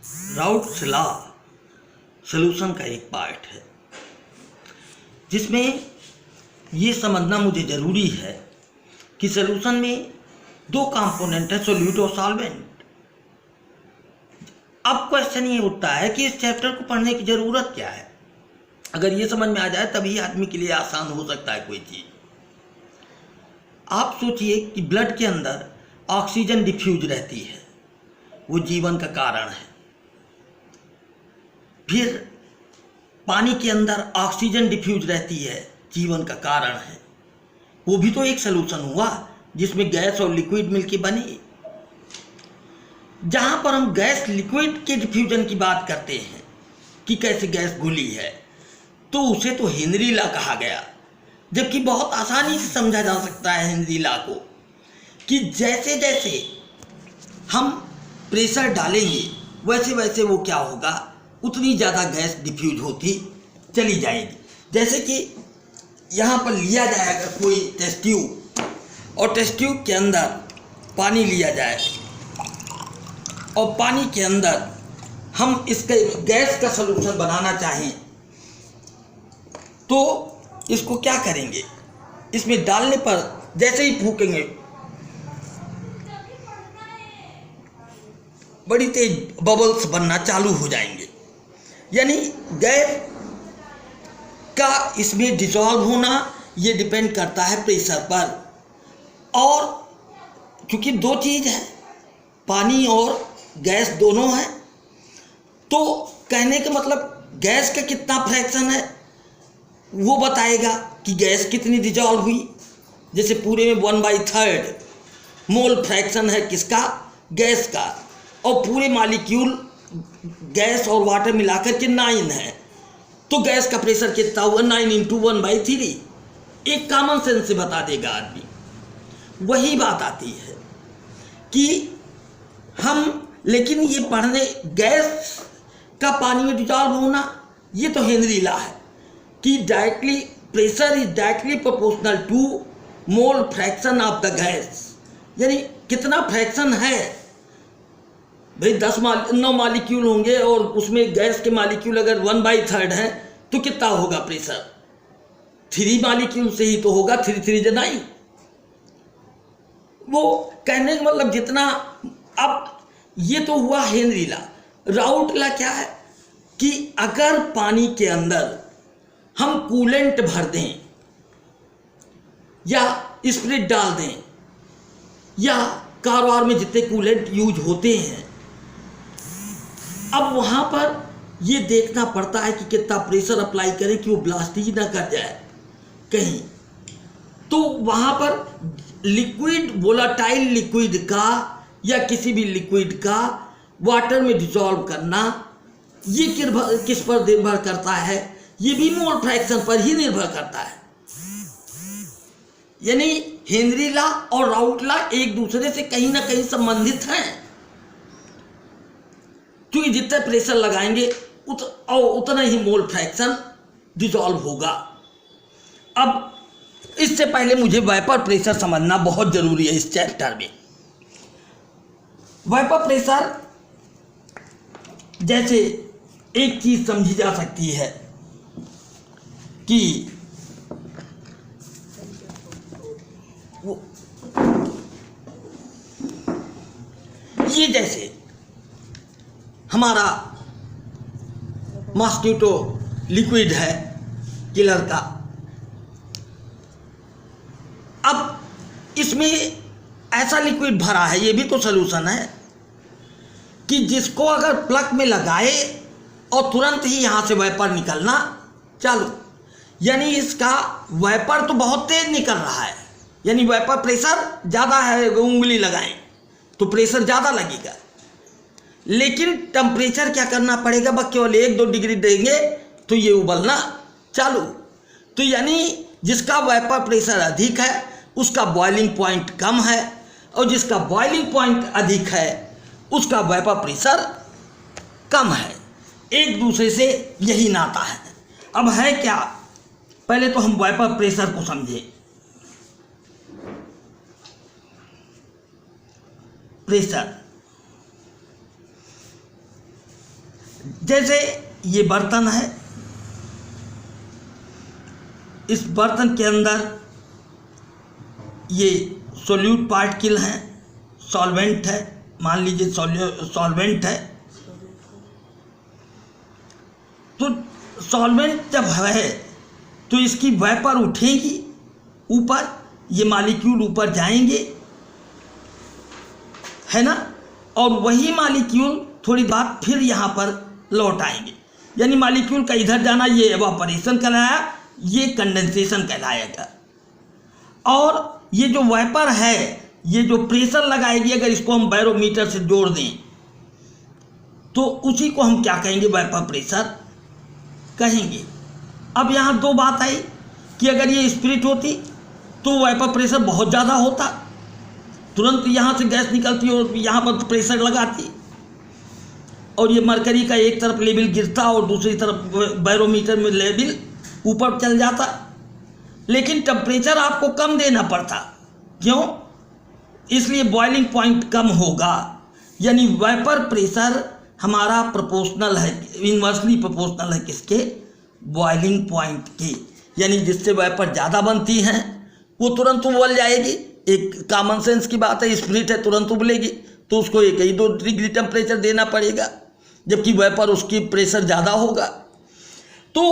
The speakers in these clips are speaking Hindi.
राउट्स लॉ सलूशन का एक पार्ट है जिसमें ये समझना मुझे ज़रूरी है कि सलूशन में दो कंपोनेंट है, सॉल्यूट और सॉल्वेंट। अब क्वेश्चन ये उठता है कि इस चैप्टर को पढ़ने की ज़रूरत क्या है। अगर ये समझ में आ जाए तभी आदमी के लिए आसान हो सकता है कोई चीज़। आप सोचिए कि ब्लड के अंदर ऑक्सीजन डिफ्यूज रहती है, वो जीवन का कारण है। फिर पानी के अंदर ऑक्सीजन डिफ्यूज रहती है, जीवन का कारण है। वो भी तो एक सलूशन हुआ जिसमें गैस और लिक्विड मिलके बने। जहां पर हम गैस लिक्विड के डिफ्यूजन की बात करते हैं कि कैसे गैस घुली है, तो उसे तो हेनरी लॉ कहा गया। जबकि बहुत आसानी से समझा जा सकता है हेनरी लॉ को कि जैसे जैसे हम प्रेशर डालेंगे वैसे वैसे वो क्या होगा, उतनी ज़्यादा गैस डिफ्यूज होती चली जाएगी। जैसे कि यहाँ पर लिया जाएगा कोई टेस्ट ट्यूब और टेस्ट ट्यूब के अंदर पानी लिया जाए और पानी के अंदर हम इसके गैस का सलूशन बनाना चाहें तो इसको क्या करेंगे, इसमें डालने पर जैसे ही फूकेंगे बड़ी तेज बबल्स बनना चालू हो जाएंगे। यानी गैस का इसमें डिसॉल्व होना ये डिपेंड करता है प्रेशर पर। और क्योंकि दो चीज़ है, पानी और गैस दोनों है, तो कहने का मतलब गैस का कितना फ्रैक्शन है वो बताएगा कि गैस कितनी डिसॉल्व हुई। जैसे पूरे में 1/3 मोल फ्रैक्शन है किसका, गैस का, और पूरे मालिक्यूल गैस और वाटर मिलाकर के 9 है, तो गैस का प्रेशर कितना हुआ, 9 × 1/3। एक कॉमन सेंस से बता देगा आदमी। वही बात आती है कि हम, लेकिन ये पढ़ने गैस का पानी में डिसॉल्व होना, ये तो हेनरी लॉ है कि directly pressure is directly proportional to mole fraction of the gas. यानी कितना फ्रैक्शन है भाई, 9 मालिक्यूल होंगे और उसमें गैस के मालिक्यूल अगर 1/3 है तो कितना होगा प्रेशर, 3 मालिक्यूल से ही तो होगा, 3 3 9। वो कहने का मतलब जितना। अब ये तो हुआ हेनरी लॉ। राउट लॉ क्या है कि अगर पानी के अंदर हम कूलेंट भर दें या स्प्रिट डाल दें या कार वार में जितने कूलेंट यूज होते हैं, अब वहां पर ये देखना पड़ता है कि कितना प्रेशर अप्लाई करें कि वो ब्लास्ट ही ना कर जाए कहीं। तो वहां पर लिक्विड, वोलाटाइल लिक्विड का या किसी भी लिक्विड का वाटर में डिसॉल्व करना, ये किस पर निर्भर करता है, ये भी मोल फ्रैक्शन पर ही निर्भर करता है। यानी हेनरी लॉ और राउट लॉ एक दूसरे से कहीं ना कहीं संबंधित हैं, क्योंकि जितना प्रेशर लगाएंगे उतना ही मोल फ्रैक्शन डिसॉल्व होगा। अब इससे पहले मुझे वेपर प्रेशर समझना बहुत जरूरी है इस चैप्टर में। वेपर प्रेशर जैसे एक चीज समझी जा सकती है कि ये जैसे हमारा मॉस्किटो लिक्विड है किलर का। अब इसमें ऐसा लिक्विड भरा है, ये भी तो सलूशन है, कि जिसको अगर प्लग में लगाए और तुरंत ही यहाँ से वेपर निकलना चालू। यानी इसका वेपर तो बहुत तेज निकल रहा है, यानी वेपर प्रेशर ज़्यादा है। उंगली लगाएं तो प्रेशर ज़्यादा लगेगा, लेकिन टेम्परेचर क्या करना पड़ेगा, बस केवल 1-2 डिग्री देंगे तो ये उबलना चालू। तो यानी जिसका वेपर प्रेशर अधिक है उसका बॉइलिंग पॉइंट कम है, और जिसका बॉइलिंग पॉइंट अधिक है उसका वेपर प्रेशर कम है। एक दूसरे से यही नाता है। अब है क्या, पहले तो हम वेपर प्रेशर को समझें। प्रेशर जैसे ये बर्तन है, इस बर्तन के अंदर ये सोल्यूट पार्टिकल हैं, सॉल्वेंट है, मान लीजिए सॉल्वेंट है। तो सॉल्वेंट जब है तो इसकी वेपर उठेगी ऊपर, ये मॉलिक्यूल ऊपर जाएंगे, है ना, और वही मॉलिक्यूल थोड़ी बात फिर यहाँ पर लौट आएंगे। यानी मॉलिक्यूल का इधर जाना ये एवापोरेशन कहलाया, ये कंडेंसेशन कहलाएगा। और ये जो वेपर है, ये जो प्रेशर लगाएगी, अगर इसको हम बैरोमीटर से जोड़ दें तो उसी को हम क्या कहेंगे, वेपर प्रेशर कहेंगे। अब यहाँ दो बात आई कि अगर ये स्पिरिट होती तो वेपर प्रेशर बहुत ज़्यादा होता, तुरंत यहाँ से गैस निकलती और यहाँ पर प्रेशर लगाती, और ये मरकरी का एक तरफ लेवल गिरता और दूसरी तरफ बैरोमीटर में लेवल ऊपर चल जाता। लेकिन टेम्परेचर आपको कम देना पड़ता, क्यों? इसलिए बॉइलिंग पॉइंट कम होगा। यानी वेपर प्रेशर हमारा प्रोपोर्शनल है, इन्वर्सली प्रोपोर्शनल है किसके, बॉइलिंग पॉइंट के। यानी जिससे वेपर ज़्यादा बनती हैं वो तुरंत उबल जाएगी। एक कॉमन सेंस की बात है, स्पिरिट है तुरंत उबलेगी, तो उसको 1 ही 2 डिग्री टेम्परेचर देना पड़ेगा, जबकि वेपर उसकी प्रेशर ज़्यादा होगा। तो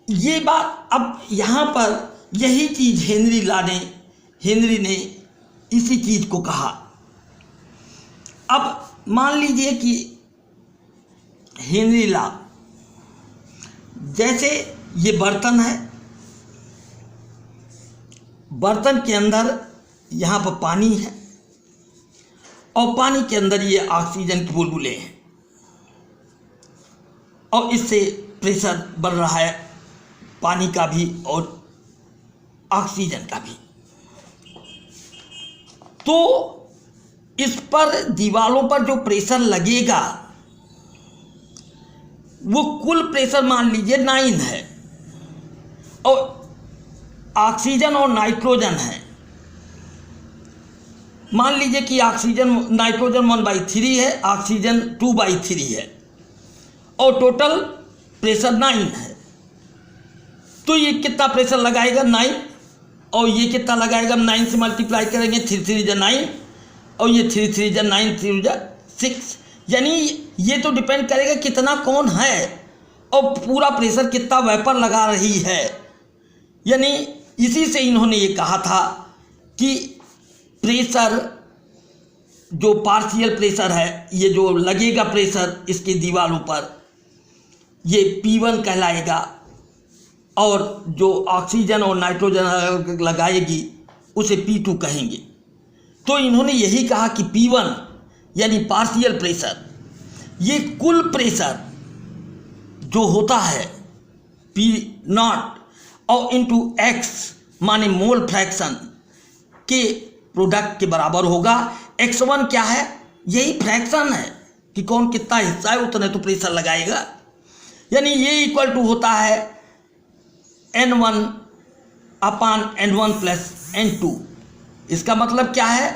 ये बात, अब यहाँ पर यही चीज़ हेनरी ने इसी चीज़ को कहा। अब मान लीजिए कि हेनरी लॉ, जैसे ये बर्तन है, बर्तन के अंदर यहाँ पर पानी है और पानी के अंदर ये ऑक्सीजन की बुलबुले हैं और इससे प्रेशर बढ़ रहा है, पानी का भी और ऑक्सीजन का भी। तो इस पर दीवारों पर जो प्रेशर लगेगा वो कुल प्रेशर मान लीजिए 9 है, और ऑक्सीजन और नाइट्रोजन है। मान लीजिए कि नाइट्रोजन 1/3 है, ऑक्सीजन 2/3 है, और टोटल प्रेशर 9 है। तो ये कितना प्रेशर लगाएगा, 9, और ये कितना लगाएगा, 9 से मल्टीप्लाई करेंगे, 3 3 जा 9, और ये 3 3 जा 9, 3 जा 6। यानी ये तो डिपेंड करेगा कितना कौन है और पूरा प्रेशर कितना वेपर लगा रही है। यानी इसी से इन्होंने ये कहा था कि प्रेशर, जो पार्शियल प्रेशर है, ये जो लगेगा प्रेशर इसकी दीवारों पर, ये P1 कहलाएगा, और जो ऑक्सीजन और नाइट्रोजन लगाएगी उसे P2 कहेंगे। तो इन्होंने यही कहा कि P1 यानी पार्शियल प्रेशर, ये कुल प्रेशर जो होता है P0 और इंटू X माने मोल फ्रैक्शन के प्रोडक्ट के बराबर होगा। X1 क्या है, यही फ्रैक्शन है कि कौन कितना हिस्सा है उतने तो प्रेशर लगाएगा। यानी ये इक्वल टू होता है N1 अपान N1 प्लस N2। इसका मतलब क्या है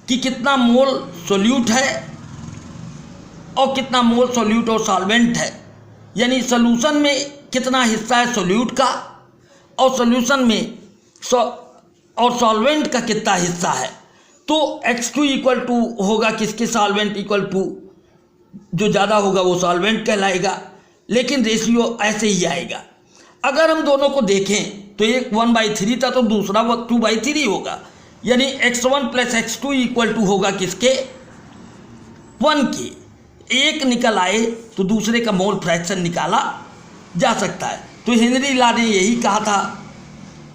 कि कितना मोल सोल्यूट है और कितना मोल सोल्यूट और सॉल्वेंट है। यानी सॉल्यूशन में कितना हिस्सा है सोल्यूट का, और सॉल्यूशन में और सॉल्वेंट का कितना हिस्सा है। तो X2 इक्वल टू होगा किसके, सॉल्वेंट इक्वल टू जो ज़्यादा होगा वो सॉल्वेंट कहलाएगा, लेकिन रेशियो ऐसे ही आएगा। अगर हम दोनों को देखें तो एक 1/3 था तो दूसरा 2/3 होगा। यानी X1 plus X2 equal to होगा किसके, 1 के। एक निकल आए तो दूसरे का मोल फ्रैक्शन निकाला जा सकता है। तो हेनरी लॉ ने यही कहा था,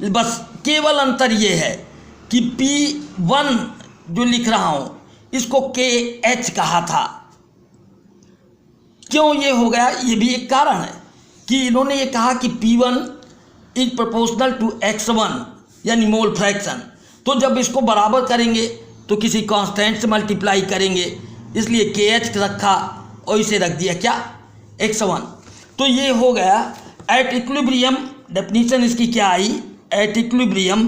बस केवल अंतर ये है कि P1 जो लिख रहा हूँ इसको KH कहा था। क्यों ये हो गया, ये भी एक कारण है कि इन्होंने ये कहा कि P1 is proportional to X1 यानी मोल फ्रैक्शन। तो जब इसको बराबर करेंगे तो किसी कांस्टेंट से मल्टीप्लाई करेंगे, इसलिए KH रखा और इसे रख दिया क्या, X1। तो ये हो गया एट इक्विलिब्रियम। डेफिनेशन इसकी क्या आई, at equilibrium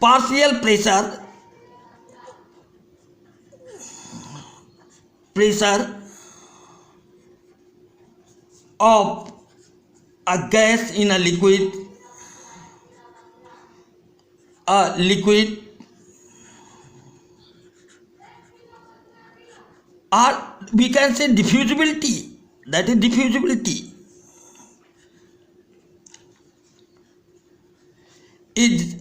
partial pressure of a gas in a liquid or we can say diffusibility, that is diffusibility is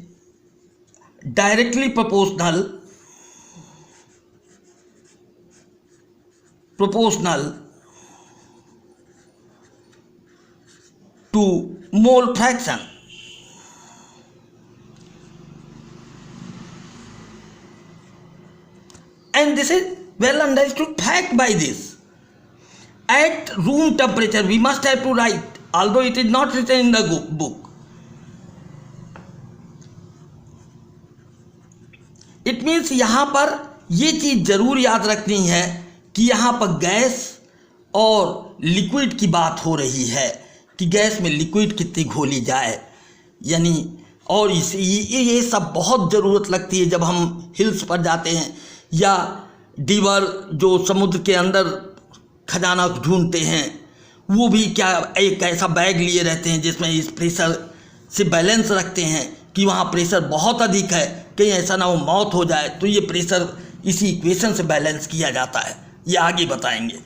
directly proportional to mole fraction. And this is well understood fact by this. At room temperature, we must have to write, although it is not written in the book. It means यहाँ पर ये चीज़ जरूर याद रखनी है कि यहाँ पर गैस और लिक्विड की बात हो रही है कि गैस में लिक्विड कितनी घोली जाए, यानी और ये सब बहुत ज़रूरत लगती है जब हम हिल्स पर जाते हैं या डीवर जो समुद्र के अंदर खजाना ढूंढते हैं, वो भी क्या एक ऐसा बैग लिए रहते हैं जिसमें इस प्रेशर से बैलेंस रखते हैं कि वहाँ प्रेशर बहुत अधिक है, कहीं ऐसा ना हो मौत हो जाए, तो ये प्रेशर इसी इक्वेशन से बैलेंस किया जाता है। ये आगे बताएंगे।